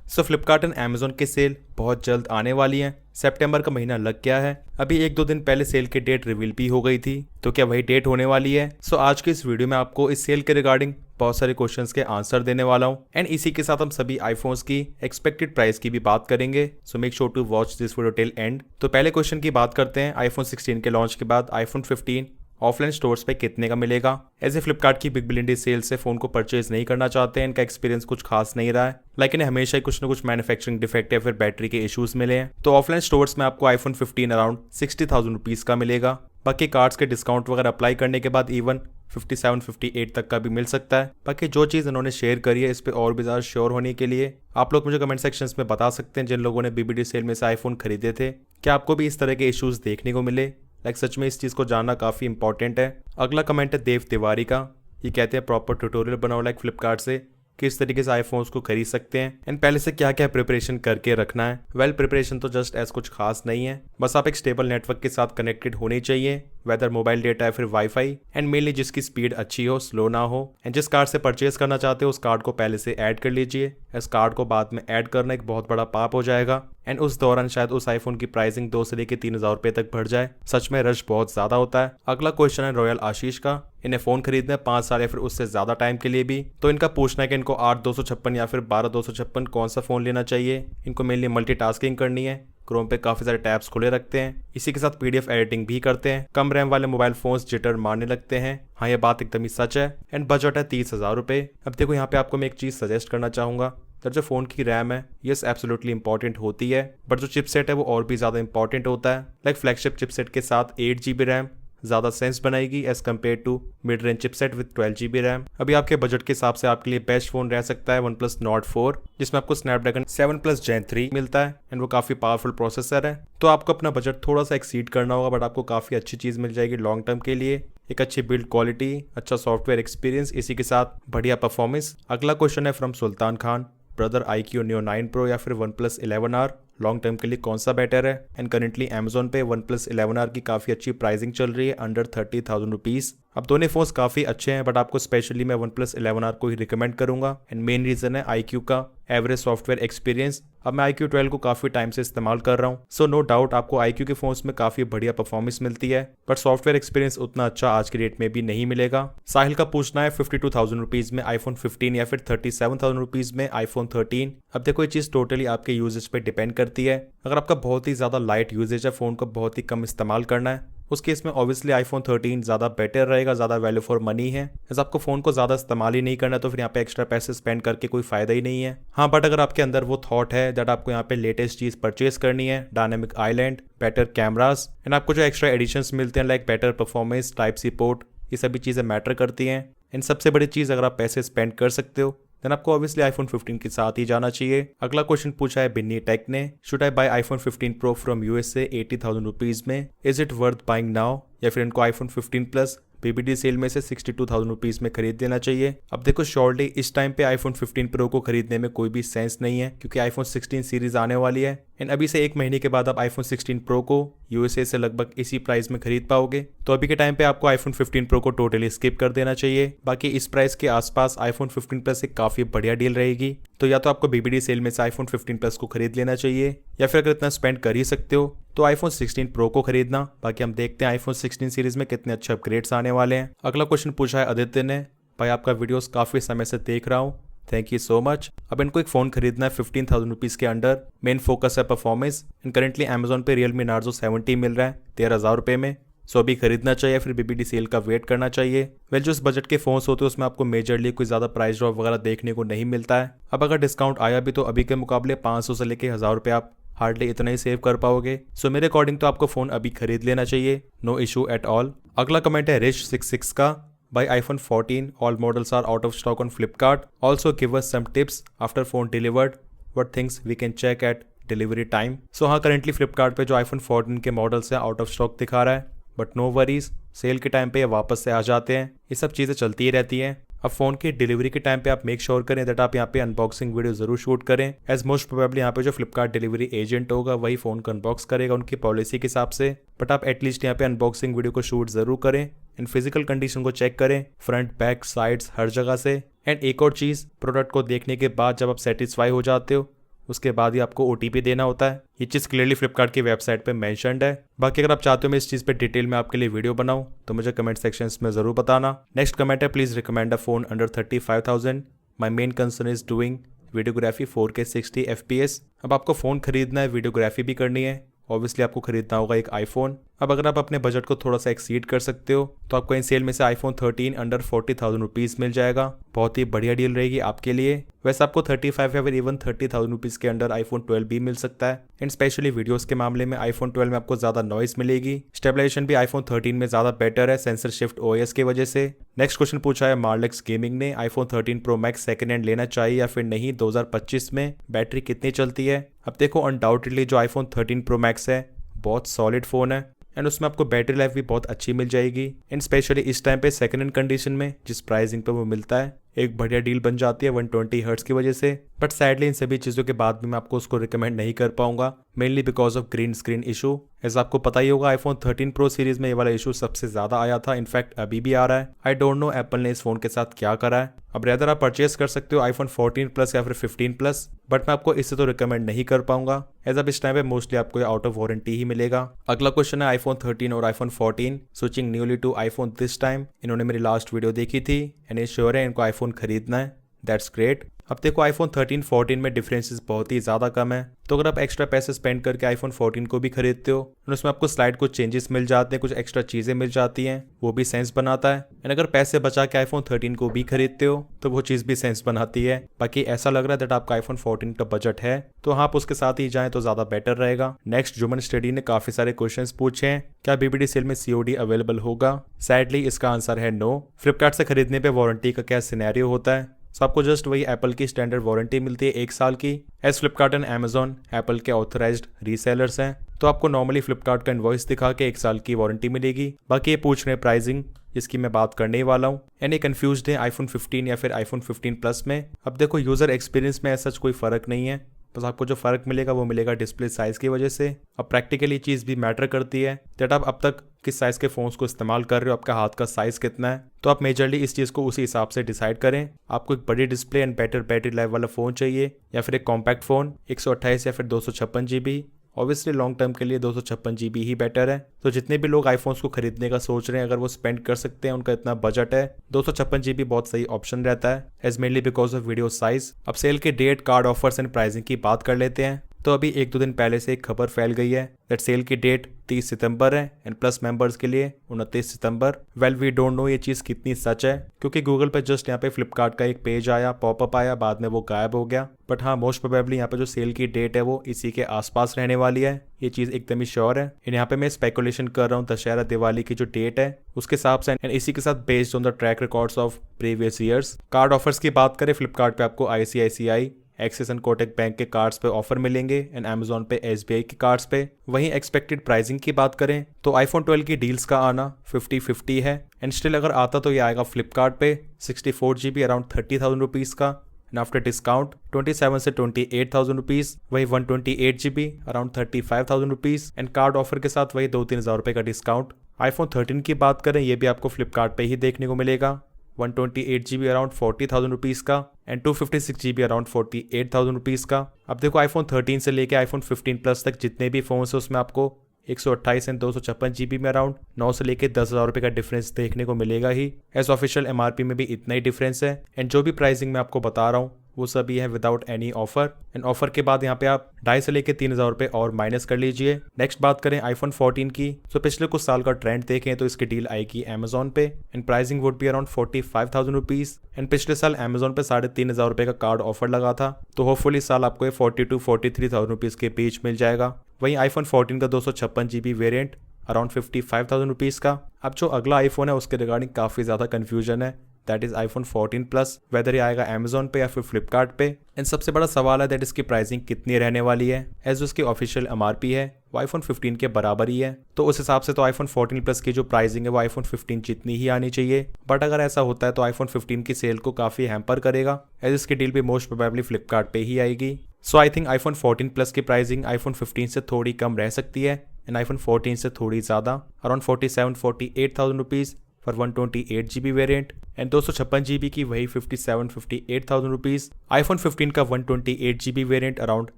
So Flipkart and Amazon की cell बहुत जल्द आने वाली है। सितंबर का महीना लग गया है। अभी 1-2 दिन पहले सेल की डेट रिवील भी हो गई थी, तो क्या वही डेट होने वाली है? सो आज के इस वीडियो में आपको इस सेल के रिगार्डिंग बहुत सारे क्वेश्चंस के आंसर देने वाला हूं एंड इसी के साथ हम सभी आईफोन्स की एक्सपेक्टेड प्राइस की भी बात करेंगे। So make sure to watch this video till end. तो पहले क्वेश्चन की बात करते हैं। आईफोन 16 के लॉन्च के बाद आईफोन 15 ऑफलाइन स्टोर्स पे कितने का मिलेगा? ऐसे फ्लिपकार्ट की बिग बिलियन डे सेल से फोन को परचेज नहीं करना चाहते हैं, इनका एक्सपीरियंस कुछ खास नहीं रहा है, लेकिन हमेशा ही कुछ ना कुछ मैन्युफैक्चरिंग डिफेक्ट या फिर बैटरी के इश्यूज मिले हैं। तो ऑफलाइन स्टोर्स में आपको आईफोन 15 अराउंड 60,000 रुपीज का मिलेगा। बाकी कार्ड्स के डिस्काउंट वगैरह अप्लाई करने के बाद इवन 57-58 तक का भी मिल सकता है। बाकी जो चीज़ इन्होंने शेयर करी है इस पे और भी ज़्यादा श्योर होने के लिए आप लोग मुझे कमेंट सेक्शंस में बता सकते हैं जिन लोगों ने बीबीडी सेल में से आईफोन खरीदे थे, क्या आपको भी इस तरह के इश्यूज देखने को मिले? सच में इस चीज़ को जानना काफ़ी इंपॉर्टेंट है। अगला कमेंट है देव तिवारी का। ये कहते हैं प्रॉपर ट्यूटोरियल बनाओ फ्लिपकार्ट से किस तरीके से आईफोन्स को खरीद सकते हैं एंड पहले से क्या क्या प्रिपरेशन करके रखना है। वेल प्रिपरेशन तो जस्ट ऐसा कुछ खास नहीं है, बस आप एक स्टेबल नेटवर्क के साथ कनेक्टेड होने चाहिए, वेदर मोबाइल डेटा या फिर वाईफाई, एंड मेनली जिसकी स्पीड अच्छी हो, स्लो ना हो, एंड जिस कार्ड से परचेज करना चाहते हो उस कार्ड को पहले से ऐड कर लीजिए। इस कार्ड को बाद में ऐड करना एक बहुत बड़ा पाप हो जाएगा एंड उस दौरान शायद उस आईफोन की प्राइसिंग 2 से लेकर 3,000 रुपए तक बढ़ जाए। सच में रश बहुत ज्यादा होता है। अगला क्वेश्चन है रॉयल आशीष का। इन्हें फोन खरीदना है 5 साल या फिर उससे ज्यादा टाइम के लिए भी, तो इनका पूछना है कि इनको 8/256 या फिर 12/256 कौन सा फोन लेना चाहिए। इनको मेनली मल्टीटास्किंग करनी है, क्रोम पे काफी सारे टैब्स खुले रखते हैं, इसी के साथ पीडीएफ एडिटिंग भी करते हैं। कम रैम वाले मोबाइल फोन्स जिटर मारने लगते हैं। हाँ, ये बात एकदम ही सच है एंड बजट है 30,000 रुपए। अब देखो यहाँ पे आपको मैं एक चीज सजेस्ट करना चाहूंगा। जो फोन की रैम है यस एब्सोल्युटली इंपॉर्टेंट होती है, बट जो चिपसेट है वो और भी ज्यादा इंपॉर्टेंट होता है। फ्लैगशिप चिपसेट के साथ 8 GB रैम ज्यादा सेंस बनाएगी as compare to mid range chipset with 12 GB RAM. अभी आपके बजट के हिसाब से आपके लिए बेस्ट फोन रह सकता है OnePlus Nord 4, जिसमें आपको स्नैपड्रैगन 7+ Gen 3 मिलता है एंड वो काफी पावरफुल प्रोसेसर है। तो आपको अपना बजट थोड़ा सा एक्सीड करना होगा, बट आपको काफी अच्छी चीज मिल जाएगी लॉन्ग टर्म के लिए। एक अच्छी बिल्ड क्वालिटी, अच्छा सॉफ्टवेयर एक्सपीरियंस, इसी के साथ बढ़िया परफॉर्मेंस। अगला क्वेश्चन है from Sultan Khan. Brother iQOO Neo 9 Pro या फिर OnePlus 11R लॉन्ग टर्म के लिए कौन सा बेटर है? एंड करेंटली अमेजोन पे OnePlus 11R की काफी अच्छी प्राइसिंग चल रही है, अंडर 30,000 रुपीज। अब दोनों फोन्स काफी अच्छे हैं, बट आपको स्पेशली मैं OnePlus 11R को ही रिकमेंड करूंगा एंड मेन रीजन है iQOO का एवरेज सॉफ्टवेयर एक्सपीरियंस। अब मैं iQOO 12 को काफी टाइम से इस्तेमाल कर रहा हूँ, सो नो डाउट आपको iQOO के फोन्स में काफी बढ़िया परफॉर्मेंस मिलती है, बट सॉफ्टवेयर एक्सपीरियंस उतना अच्छा आज के डेट में भी नहीं मिलेगा। साहिल का पूछना है 52,000 रुपीज में आईफोन 15 या फिर 37,000 रुपीज में आईफोन 13। अब देखो ये चीज टोटली आपके यूजेज पे डिपेंड करती है। अगर आपका बहुत ही ज्यादा लाइट यूजेज है, फोन को बहुत ही कम इस्तेमाल करना है, उस केस में ऑब्वियसली आईफोन 13 ज्यादा बेटर रहेगा, ज्यादा वैल्यू फॉर मनी है। जैसे आपको फोन को ज्यादा इस्तेमाल ही नहीं करना है तो फिर यहाँ पे एक्स्ट्रा पैसे स्पेंड करके कोई फायदा ही नहीं है। हाँ, बट अगर आपके अंदर वो थॉट है दैट आपको यहाँ पे लेटेस्ट चीज परचेज करनी है, dynamic island, better cameras and आपको जो एक्स्ट्रा एडिशंस मिलते हैं better performance, type C port, ये सभी चीजें मैटर करती हैं। इन सबसे बड़ी चीज अगर आप पैसे स्पेंड कर सकते हो देन आपको ऑब्वियसली आईफोन 15 के साथ ही जाना चाहिए। अगला क्वेश्चन पूछा है बिन्नी टेक ने। Should I buy iPhone 15 pro from USA 80,000 rupees में? Is it worth buying now? या फिर इनको आईफोन 15 प्लस बीबीडी सेल में से 62,000 रुपीज में खरीद लेना चाहिए? अब देखो शॉर्टली इस टाइम पे आईफोन 15 प्रो को खरीदने में कोई भी सेंस नहीं है, क्योंकि आईफोन 16 सीरीज आने वाली है एंड अभी से 1 महीने के बाद आप आईफोन 16 प्रो को यूएसए से लगभग इसी प्राइस में खरीद पाओगे। तो अभी के टाइम पे आपको आईफोन 15 प्रो को टोटली स्किप कर देना चाहिए। बाकी इस प्राइस के आसपास आईफोन 15 प्लस एक काफी बढ़िया डील रहेगी, तो या तो आपको बीबीडी सेल में से आईफोन 15 प्लस को खरीद लेना चाहिए, या फिर अगर इतना स्पेंड कर ही सकते हो तो आईफोन 16 प्रो को खरीदना। बाकी हम देखते हैं आईफोन 16 सीरीज में कितने अच्छे अपग्रेड्स आने वाले हैं। अगला क्वेश्चन पूछा है आदित्य ने। भाई आपका वीडियोस काफी समय से देख रहा हूँ, थैंक यू सो मच। अब इनको एक फोन खरीदना है 15,000 रुपीज के अंडर, मेन फोकस है परफॉर्मेंस एंड करेंटली अमेजोन पे रियलमी नार्जो 70 मिल रहा है 13,000 रुपए में। सो अभी खरीदना चाहिए फिर बीबीडी सेल का वेट करना चाहिए? वेल जो इस बजट के फोन्स होते हैं उसमें आपको मेजरली कोई ज्यादा प्राइस ड्रॉप वगैरह देखने को नहीं मिलता है। अब अगर डिस्काउंट आया भी तो अभी के मुकाबले 500 से लेके 1,000 रुपए आप हार्डली इतना ही सेव कर पाओगे। सो मेरे अकॉर्डिंग तो आपको फोन अभी खरीद लेना चाहिए, नो इशू एट ऑल। अगला कमेंट है रिश 66 का। By iPhone 14, all models are out of stock on Flipkart. Also give us some tips after phone delivered. What things we can check at delivery time. So हाँ, currently Flipkart पे जो iPhone 14 के models हैं out of stock दिखा रहा है, but no worries, cell के time पे ये वापस से आ जाते हैं। ये सब चीज़ें चलती ही रहती हैं। अब फोन की डिलीवरी के टाइम पे आप मेक श्योर करें दैट आप यहाँ पे अनबॉक्सिंग वीडियो जरूर शूट करें, एज मोस्ट प्रोबेबली यहाँ पे जो फ्लिपकार्ट डिलीवरी एजेंट होगा वही फोन को अनबॉक्स करेगा उनकी पॉलिसी के हिसाब से, बट आप एटलीस्ट यहाँ पे अनबॉक्सिंग वीडियो को शूट जरूर करें एंड फिजिकल कंडीशन को चेक करें, फ्रंट बैक साइड्स हर जगह से। एंड एक और चीज़, प्रोडक्ट को देखने के बाद जब आप सेटिस्फाई हो जाते हो उसके बाद ही आपको OTP देना होता है। ये चीज़ क्लियरली फ्लिपकार्ट की वेबसाइट पे मेंशन्ड है। बाकी अगर आप चाहते हो मैं इस चीज़ पे डिटेल में आपके लिए वीडियो बनाऊं तो मुझे कमेंट सेक्शंस में ज़रूर बताना। नेक्स्ट कमेंट है, please recommend a phone under 35,000। My main concern is doing videography 4K 60 FPS। अब आपको फ़ोन खरीदना है, वीडियोग्राफी भी करनी है, ऑब्वियसली आपको खरीदना होगा एक आईफोन। अब अगर आप अपने बजट को थोड़ा सा एक्सीड कर सकते हो तो आपको इन सेल में से आईफोन 13 अंडर 40,000 रुपीज़ मिल जाएगा। बहुत ही बढ़िया डील रहेगी आपके लिए। वैसे आपको 35 या फिर इवन 30,000 रुपीज़ के अंडर आईफोन 12 भी मिल सकता है। एंड स्पेशली वीडियोस के मामले में आईफोन 12 में आपको ज़्यादा नॉइस मिलेगी। स्टेबलाइजेशन भी आईफोन 13 में ज़्यादा बेटर है सेंसर शिफ्ट OS की वजह से। नेक्स्ट क्वेश्चन पूछा है मार्लेक्स गेमिंग ने, iPhone 13 pro max second hand लेना चाहिए या फिर नहीं 2025 में, बैटरी कितनी चलती है। अब देखो अनडाउटेडली जो आईफोन 13 प्रो मैक्स है बहुत सॉलिड फ़ोन है एंड उसमें आपको बैटरी लाइफ भी बहुत अच्छी मिल जाएगी। एंड स्पेशली इस टाइम पे सेकंड हैंड कंडीशन में जिस प्राइसिंग पे वो मिलता है एक बढ़िया डील बन जाती है 120 हर्ट्ज की वजह से। बट सैडली इन सभी चीज़ों के बाद भी मैं आपको उसको रिकमेंड नहीं कर पाऊंगा, mainly because of green screen issue. ऐसा आपको पता ही होगा आईफोन 13 प्रो सीरीज में ये वाला इशू सबसे ज़्यादा आया था, इनफैक्ट अभी भी आ रहा है। आई डोंट नो एप्पल ने इस फोन के साथ क्या करा है। अब रेदर आप परचेस कर सकते हो आईफोन 14 प्लस या फिर 15 प्लस, बट मैं आपको इससे तो रिकमेंड नहीं कर पाऊंगा एज अब इस टाइम पे मोस्टली आपको आउट ऑफ वारंटी ही मिलेगा। अगला क्वेश्चन है आईफोन 13 और iPhone 14 switching newly to iPhone this time. इन्होंने मेरी लास्ट वीडियो देखी थी एंड ये श्योर है इनको आईफोन खरीदना है, दैट्स ग्रेट। अब देखो आईफोन 13 14 में डिफरेंसेस बहुत ही ज़्यादा कम है, तो अगर आप एक्स्ट्रा पैसे स्पेंड करके आईफोन 14 को भी खरीदते हो और उसमें आपको स्लाइड कुछ चेंजेस मिल जाते हैं, कुछ एक्स्ट्रा चीज़ें मिल जाती हैं, वो भी सेंस बनाता है। एंड अगर पैसे बचा के आईफोन 13 को भी खरीदते हो तो वो चीज़ भी सेंस बनाती है। बाकी ऐसा लग रहा है दैट आपका आईफोन 14 का बजट है तो हाँ आप उसके साथ ही जाएं तो ज़्यादा बेटर रहेगा। नेक्स्ट जुमन स्टडी ने काफ़ी सारे क्वेश्चंस पूछे हैं, क्या BBD सेल में COD अवेलेबल होगा। सैडली इसका आंसर है नो। फ्लिपकार्ट से खरीदने पर वारंटी का क्या सिनेरियो होता है, सो आपको जस्ट वही एप्पल की स्टैंडर्ड वारंटी मिलती है 1 साल की। As Flipkart and Amazon Apple के ऑथराइज्ड रीसेलर्स हैं तो आपको नॉर्मली फ्लिपकार्ट का इनवॉइस दिखा के 1 साल की वारंटी मिलेगी। बाकी ये पूछ रहे हैं प्राइसिंग जिसकी मैं बात करने ही वाला हूँ। यानी कंफ्यूज है आईफोन 15 या फिर आईफोन 15 प्लस में। अब देखो यूज़र एक्सपीरियंस में ऐसा कोई फ़र्क नहीं है, बस आपको जो फ़र्क मिलेगा वो मिलेगा डिस्प्ले साइज़ की वजह से। अब प्रैक्टिकली चीज़ भी मैटर करती है दैट आप अब तक किस साइज़ के फ़ोन्स को इस्तेमाल कर रहे हो, आपका हाथ का साइज़ कितना है, तो आप मेजरली इस चीज़ को उसी हिसाब से डिसाइड करें। आपको एक बड़ी display and better battery life वाला फ़ोन चाहिए या फिर एक कॉम्पैक्ट फ़ोन 128 या फिर 256 GB। ऑब्वियसली लॉन्ग टर्म के लिए 256 GB ही बेटर है। तो जितने भी लोग आईफोन्स को खरीदने का सोच रहे हैं अगर वो स्पेंड कर सकते हैं, उनका इतना बजट है, 256 GB बहुत सही ऑप्शन रहता है as mainly because of video size. अब सेल के date, card offers and pricing की बात कर लेते हैं। तो अभी 1-2 दिन पहले से एक खबर फैल गई है दैट सेल की डेट 30 सितंबर है एंड प्लस मेंबर्स के लिए 29 सितंबर। वेल वी डोंट नो ये चीज़ कितनी सच है क्योंकि गूगल पे जस्ट यहाँ पे फ्लिपकार्ट का एक पेज आया, पॉपअप आया, बाद में वो गायब हो गया। बट हाँ मोस्ट प्रोबेबली यहाँ पे जो सेल की डेट है वो इसी के आसपास रहने वाली है, ये चीज़ एकदम ही श्योर है। एंड यहाँ पे मैं स्पेकुलेशन कर रहा हूँ दशहरा दिवाली की जो डेट है उसके हिसाब से एंड इसी के साथ based on the track records of previous years. Card offers की बात करें फ्लिपकार्ट पे आपको ICICI, axis and Kotak bank के कार्ड्स पे ऑफर मिलेंगे एंड अमेजॉन पे SBI के कार्ड्स पे। वहीं एक्सपेक्टेड प्राइसिंग की बात करें तो आईफोन 12 की डील्स का आना 50-50 है एंड स्टिल अगर आता तो ये आएगा फ्लिपकार्ट पे 64 GB अराउंड 30,000 रुपीज़ का एंड आफ्टर डिस्काउंट 27 से 28,000 रुपीज़। वही 128 GB around 35,000 rupees and card offer के साथ वही 2-3 हज़ार रुपये का डिस्काउंट। आईफोन 13 की बात करें ये भी आपको फ्लिपकार्ट पे ही देखने को मिलेगा, 128 GB अराउंड 40,000 रुपीज़ का एंड 256 GB अराउंड 48,000 रुपीज़ का। अब देखो आईफोन 13 से लेके आईफोन 15 प्लस तक जितने भी फोन्स है उसमें आपको 128 एंड 256 GB में अराउंड 9 से लेके 10,000 रुपये का डिफरेंस देखने को मिलेगा ही। एज ऑफिशियल MRP में भी इतना ही डिफरेंस है एंड जो भी प्राइसिंग मैं आपको बता रहा हूँ वो सभी है without any offer and offer के बाद यहाँ पे आप 2.5 से लेके 3,000 रुपये और माइनस कर लीजिए। नेक्स्ट बात करें आईफोन 14 की तो पिछले कुछ साल का ट्रेंड देखें तो इसकी डील आएगी अमेजॉन पे and pricing would be around 45,000 rupees and पिछले साल अमेजॉन पे 3,500 रुपये का कार्ड ऑफर लगा था तो होपफुली इस साल आपको ये 42-43,000 रुपीज़ के बीच मिल जाएगा। वहीं आईफोन 14 का 256 GB वेरिएंट अराउंड 55,000 रुपीज़ का। अब जो अगला आईफोन है उसके रिगार्डिंग काफ़ी ज़्यादा कन्फ्यूजन है, that is iPhone 14 plus, whether ये आएगा अमेजॉन पे या फिर फ्लिपकार्ट पे। एंड सबसे बड़ा सवाल है दैट इसकी प्राइसिंग कितनी रहने वाली है, एज उसकी ऑफिशियल MRP है वो आईफोन 15 के बराबर ही है। तो उस हिसाब से तो आईफोन 14 प्लस की जो प्राइसिंग है वो आईफोन 15 जितनी ही आनी चाहिए। बट अगर ऐसा होता है तो आईफोन 15 की सेल को काफ़ी हैम्पर करेगा एज इसकी डील भी मोस्ट प्रोबेबली फ्लिपकार्ट पे ही आएगी। सो आई थिंक आईफोन 14 प्लस की प्राइसिंग आईफोन 15 से थोड़ी कम रह सकती है एंड आईफोन 14 से थोड़ी ज़्यादा around 47-48,000 rupees for 128GB variant and 256GB की वही 58,000 रुपीज़। आईफोन 15 का 128GB variant around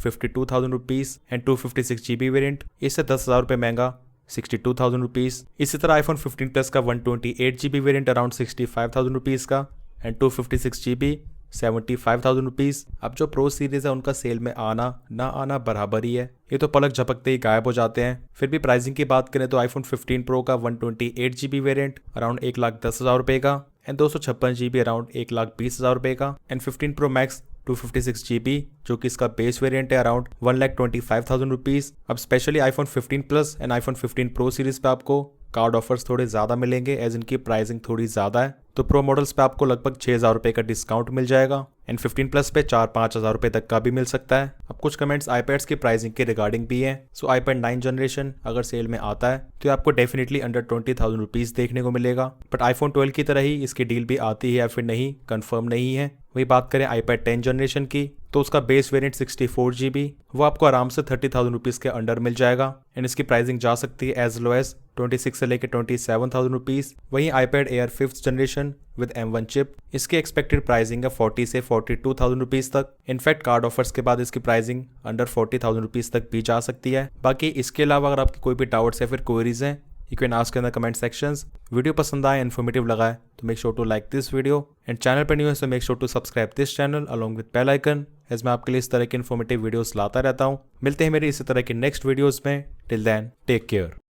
52,000 rupees and 256GB variant इससे 10,000 रुपये महंगा 62,000 रुपीज़। इसी तरह आईफोन 15 प्लस का 128GB वेरिएंट अराउंड 65,000 रुपीज़ का एंड 256GB 75,000 रुपीज़। अब जो प्रो सीरीज़ है उनका सेल में आना ना आना बराबर ही है, ये तो पलक झपकते ही गायब हो जाते हैं। फिर भी प्राइसिंग की बात करें तो आईफोन 15 प्रो का 128GB वेरिएंट अराउंड 1,10,000 रुपये का एंड 256GB अराउंड 1,20,000 रुपये का एंड 15 प्रो मैक्स 256GB जो कि इसका बेस वेरिएंट है अराउंड 1,25,000 रुपीज़। अब specially iPhone 15 plus and iPhone 15 pro series पे आपको कार्ड ऑफर्स थोड़े ज़्यादा मिलेंगे एज इनकी प्राइसिंग थोड़ी ज़्यादा है। तो प्रो मॉडल्स पे आपको लगभग 6,000 रुपये का डिस्काउंट मिल जाएगा एंड 15 प्लस पे 4-5 हज़ार रुपये तक का भी मिल सकता है। अब कुछ कमेंट्स आईपैड्स की प्राइसिंग के रिगार्डिंग भी हैं। सो आईपैड 9 जनरेशन अगर सेल में आता है तो आपको डेफिनेटली अंडर 20,000 रुपीज़ देखने को मिलेगा, बट आईफोन 12 की तरह ही इसकी डील भी आती है या फिर नहीं, कंफर्म नहीं है। वही बात करें आईपैड 10 जनरेशन की तो उसका बेस वेरिएंट 64GB वो आपको आराम से 30,000 रुपीज़ के अंडर मिल जाएगा एंड इसकी प्राइसिंग जा सकती है एज लो एज 26 से लेकर 27,000 रुपीज़। वहीं iPad air 5th generation with M1 chip इसकी एक्सपेक्टेड प्राइसिंग है 40 से 42,000 रुपीज़ तक। इनफैक्ट कार्ड ऑफर्स के बाद इसकी प्राइसिंग अंडर 40,000 रुपीज़ तक भी जा सकती है। बाकी इसके अलावा अगर आपकी कोई भी डाउट्स या फिर क्वेरीज हैं you can ask in the comment sections. Video पसंद आए इन्फॉर्मेटिव लगा है तो make sure to like this video and channel पर न्यू है तो make sure to subscribe this channel along with bell icon as मैं आपके लिए इस तरह के इन्फॉर्मेटिव वीडियोस लाता रहता हूँ। मिलते हैं मेरी इसी तरह की नेक्स्ट वीडियोस में। Till then take care.